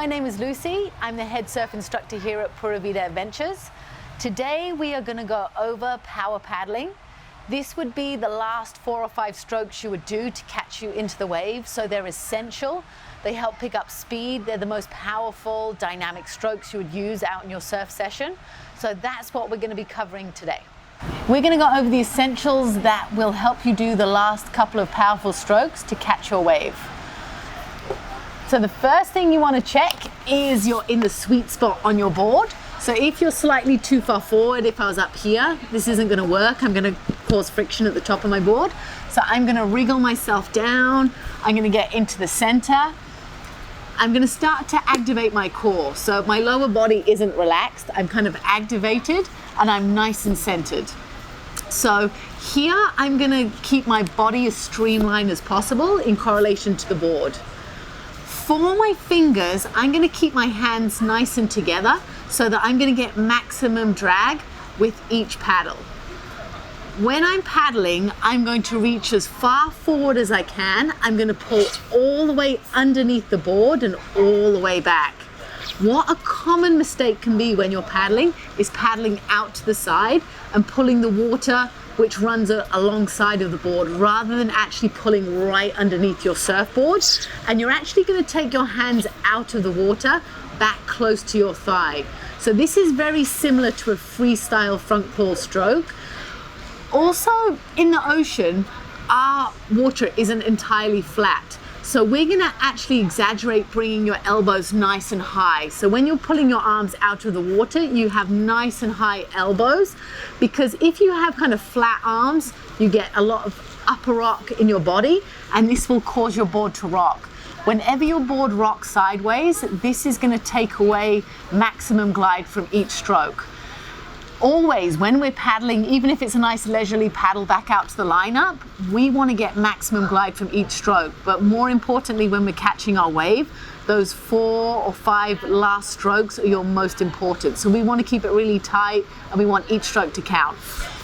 my name is Lucie. I'm the head surf instructor here at Pura Vida Adventures. Today we are going to go over power paddling. This would be the last 4 or 5 strokes you would do to catch you into the wave, so they're essential. They help pick up speed. They're the most powerful, dynamic strokes you would use out in your surf session. So that's what we're going to be covering today. We're going to go over the essentials that will help you do the last couple of powerful strokes to catch your wave. So the first thing you want to check is you're in the sweet spot on your board. So if you're slightly too far forward, if I was up here, this isn't going to work. I'm going to cause friction at the top of my board. So I'm going to wriggle myself down. I'm going to get into the center. I'm going to start to activate my core. So my lower body isn't relaxed. I'm kind of activated and I'm nice and centered. So here I'm going to keep my body as streamlined as possible in correlation to the board. For my fingers, I'm going to keep my hands nice and together so that I'm going to get maximum drag with each paddle. When I'm paddling, I'm going to reach as far forward as I can. I'm going to pull all the way underneath the board and all the way back. What a common mistake can be when you're paddling is paddling out to the side and pulling the water which runs alongside of the board rather than actually pulling right underneath your surfboard. And you're actually going to take your hands out of the water back close to your thigh. So this is very similar to a freestyle front claw stroke. Also in the ocean, our water isn't entirely flat. So we're going to actually exaggerate bringing your elbows nice and high. So when you're pulling your arms out of the water, you have nice and high elbows, because if you have kind of flat arms, you get a lot of upper rock in your body, and this will cause your board to rock. Whenever your board rocks sideways, this is going to take away maximum glide from each stroke. Always, when we're paddling, even if it's a nice leisurely paddle back out to the lineup, we want to get maximum glide from each stroke. But more importantly, when we're catching our wave, those 4 or 5 last strokes are your most important. So we want to keep it really tight and we want each stroke to count.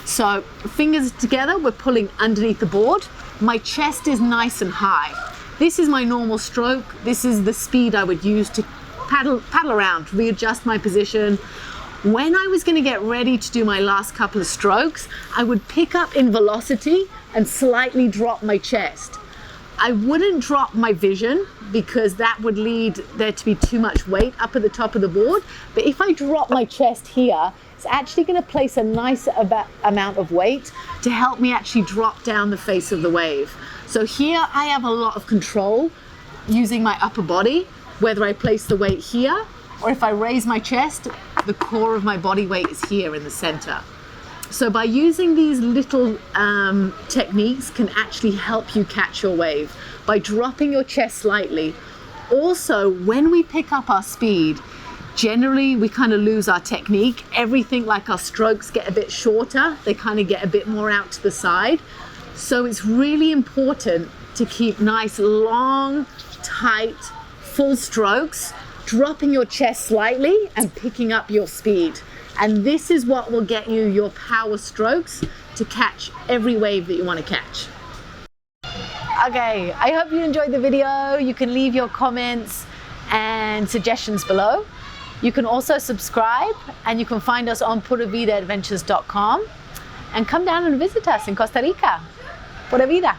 So fingers together, we're pulling underneath the board. My chest is nice and high. This is my normal stroke. This is the speed I would use to paddle around, readjust my position. When I was going to get ready to do my last couple of strokes, I would pick up in velocity and slightly drop my chest. I wouldn't drop my vision because that would lead there to be too much weight up at the top of the board. But if I drop my chest here, it's actually going to place a nice amount of weight to help me actually drop down the face of the wave. So here I have a lot of control using my upper body, whether I place the weight here or if I raise my chest, the core of my body weight is here in the center. So by using these little techniques can actually help you catch your wave by dropping your chest slightly. Also, when we pick up our speed, generally we kind of lose our technique. Everything, like our strokes, get a bit shorter. They kind of get a bit more out to the side. So it's really important to keep nice, long, tight, full strokes, dropping your chest slightly and picking up your speed. And this is what will get you your power strokes to catch every wave that you want to catch. Okay, I hope you enjoyed the video. You can leave your comments and suggestions below. You can also subscribe, and you can find us on puravidaadventures.com and come down and visit us in Costa Rica. Pura Vida.